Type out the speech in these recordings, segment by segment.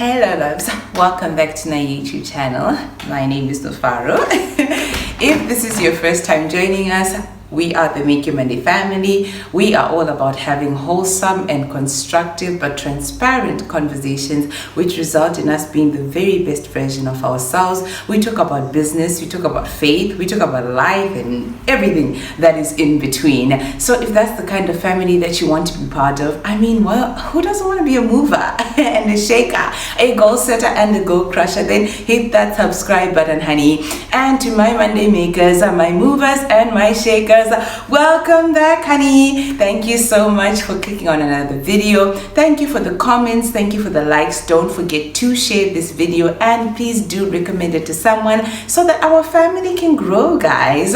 Hello loves, welcome back to my YouTube channel. My name is Nofaro. If this is your first time joining us, we are the Make Your Money family. We are all about having wholesome and constructive but transparent conversations which result in us being the very best version of ourselves. We talk about business, we talk about faith, we talk about life and everything that is in between. So if that's the kind of family that you want to be part of, well, who doesn't want to be a mover and a shaker, a goal setter and a goal crusher? Then hit that subscribe button, honey. And to my Monday makers, my movers and my shakers, welcome back, honey. Thank you so much for clicking on another video. Thank you for the comments, thank you for the likes. Don't forget to share this video and please do recommend it to someone so that our family can grow, guys.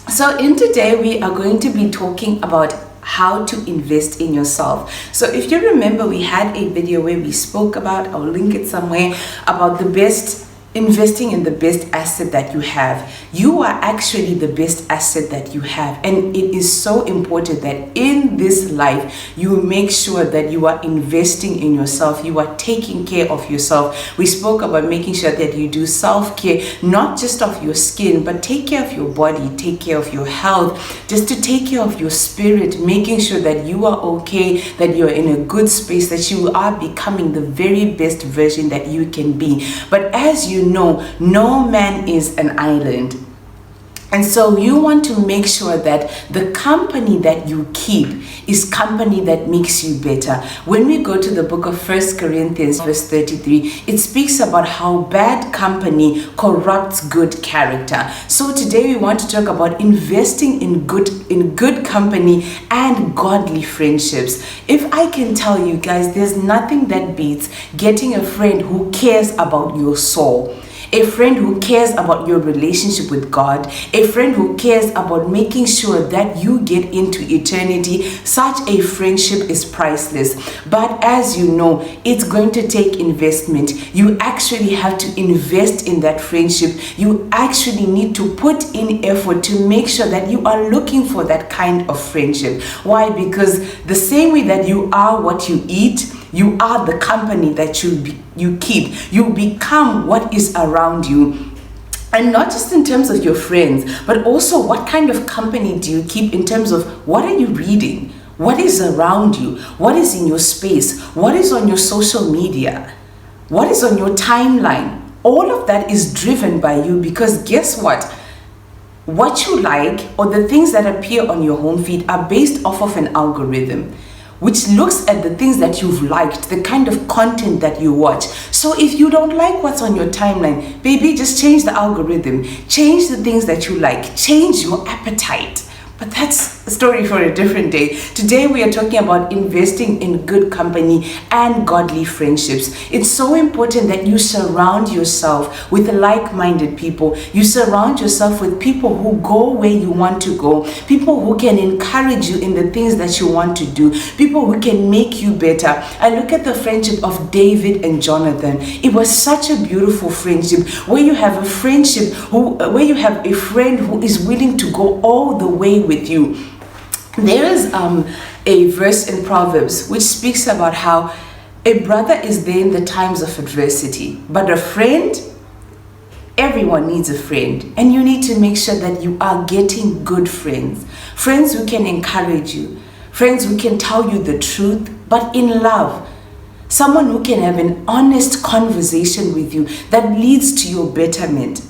So in today we are going to be talking about how to invest in yourself. So if you remember, we had a video where we spoke about, I'll link it somewhere, about the best investing in the best asset that you have. You are actually the best asset that you have, and it is so important that in this life you make sure that you are investing in yourself, you are taking care of yourself. We spoke about making sure that you do self-care, not just of your skin, but take care of your body, take care of your health, just to take care of your spirit, making sure that you are okay, that you're in a good space, that you are becoming the very best version that you can be. But as you know, no man is an island. And so you want to make sure that the company that you keep is company that makes you better. When we go to the book of 1 Corinthians verse 33, it speaks about how bad company corrupts good character. So today we want to talk about investing in good company and godly friendships. If I can tell you guys, there's nothing that beats getting a friend who cares about your soul. A friend who cares about your relationship with God, a friend who cares about making sure that you get into eternity. Such a friendship is priceless. But as you know, it's going to take investment. You actually have to invest in that friendship. You actually need to put in effort to make sure that you are looking for that kind of friendship. Why? Because the same way that you are what you eat, you are the company that you keep. You become what is around you. And not just in terms of your friends, but also what kind of company do you keep in terms of what are you reading? What is around you? What is in your space? What is on your social media? What is on your timeline? All of that is driven by you, because guess what? What you like or the things that appear on your home feed are based off of an algorithm which looks at the things that you've liked, the kind of content that you watch. So if you don't like what's on your timeline, baby, just change the algorithm, change the things that you like, change your appetite. But that's a story for a different day. Today we are talking about investing in good company and godly friendships. It's so important that you surround yourself with like-minded people. You surround yourself with people who go where you want to go, people who can encourage you in the things that you want to do, people who can make you better. I look at the friendship of David and Jonathan. It was such a beautiful friendship where you have a friendship where you have a friend who is willing to go all the way with you. There is a verse in Proverbs which speaks about how a brother is there in the times of adversity, but a friend, everyone needs a friend, and you need to make sure that you are getting good friends, friends who can encourage you, friends who can tell you the truth, but in love. Someone who can have an honest conversation with you that leads to your betterment.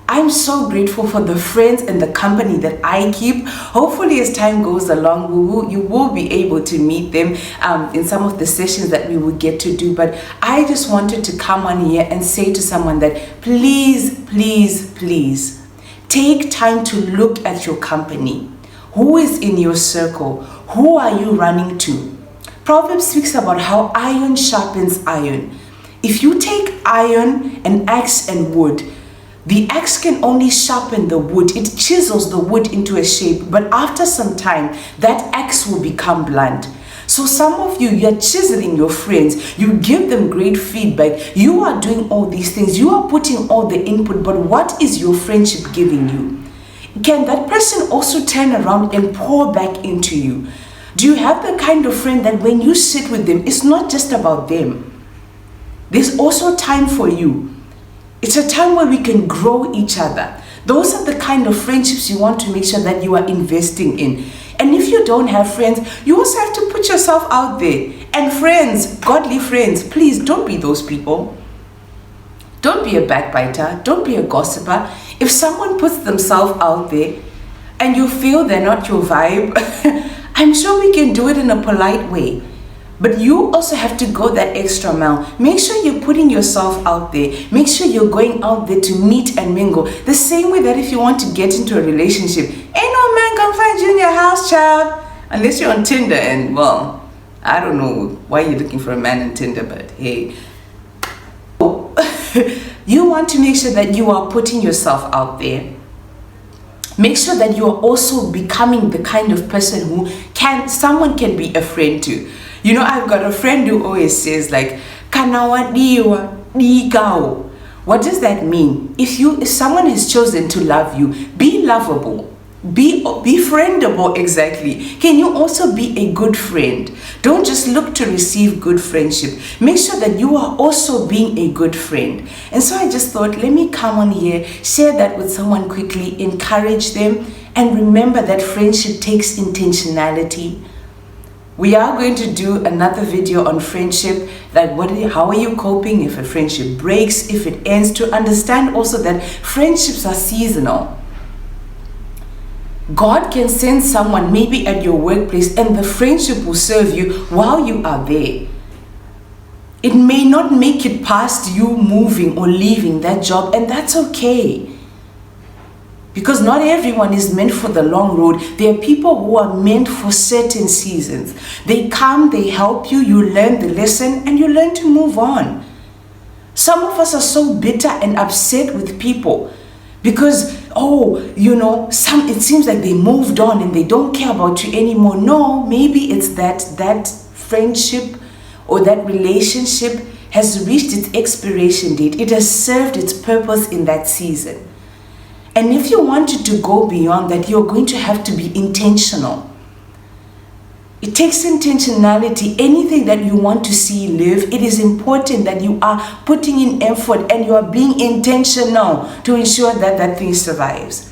I'm so grateful for the friends and the company that I keep. Hopefully as time goes along, you will be able to meet them in some of the sessions that we will get to do. But I just wanted to come on here and say to someone that please, please, please take time to look at your company. Who is in your circle? Who are you running to? Proverbs speaks about how iron sharpens iron. If you take iron, an axe and wood, the axe can only sharpen the wood. It chisels the wood into a shape, but after some time, that axe will become blunt. So some of you, you're chiseling your friends. You give them great feedback. You are doing all these things. You are putting all the input, but what is your friendship giving you? Can that person also turn around and pour back into you? Do you have the kind of friend that when you sit with them, it's not just about them? there's also time for you. It's a time where we can grow each other. Those are the kind of friendships you want to make sure that you are investing in. And if you don't have friends, you also have to put yourself out there. And friends, godly friends, please don't be those people. Don't be a backbiter. Don't be a gossiper. If someone puts themselves out there and you feel they're not your vibe, I'm sure we can do it in a polite way. But you also have to go that extra mile. Make sure you're putting yourself out there. Make sure you're going out there to meet and mingle. The same way that if you want to get into a relationship, ain't no man come find you in your house, child. Unless you're on Tinder, and well, I don't know why you're looking for a man on Tinder, but hey. You want to make sure that you are putting yourself out there. Make sure that you are also becoming the kind of person who someone can be a friend to. You know, I've got a friend who always says like, "Kanawa diwa digao." What does that mean? If someone has chosen to love you, be lovable. Be friendable, exactly. Can you also be a good friend? Don't just look to receive good friendship. Make sure that you are also being a good friend. And so I just thought, let me come on here, share that with someone quickly, encourage them, and remember that friendship takes intentionality. We are going to do another video on friendship, that how are you coping if a friendship breaks, if it ends, to understand also that friendships are seasonal. God can send someone maybe at your workplace and the friendship will serve you while you are there. It may not make it past you moving or leaving that job, and that's okay. Because not everyone is meant for the long road. There are people who are meant for certain seasons. They come, they help you, you learn the lesson, and you learn to move on. Some of us are so bitter and upset with people because, it seems like they moved on and they don't care about you anymore. No, maybe it's that friendship or that relationship has reached its expiration date. It has served its purpose in that season. And if you wanted to go beyond that, you're going to have to be intentional. It takes intentionality. Anything that you want to see live, it is important that you are putting in effort and you are being intentional to ensure that that thing survives.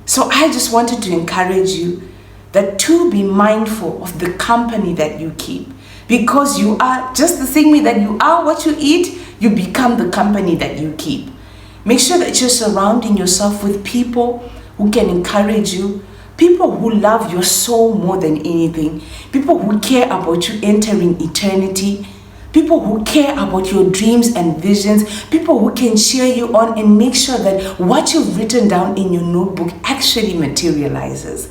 So I just wanted to encourage you that to be mindful of the company that you keep. Because you are just the same way that you are what you eat, you become the company that you keep. Make sure that you're surrounding yourself with people who can encourage you, people who love your soul more than anything, people who care about you entering eternity, people who care about your dreams and visions, people who can cheer you on and make sure that what you've written down in your notebook actually materializes.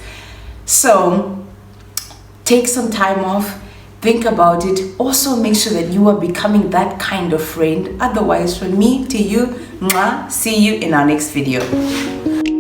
So take some time off. Think about it. Also make sure that you are becoming that kind of friend. Otherwise, from me to you, see you in our next video.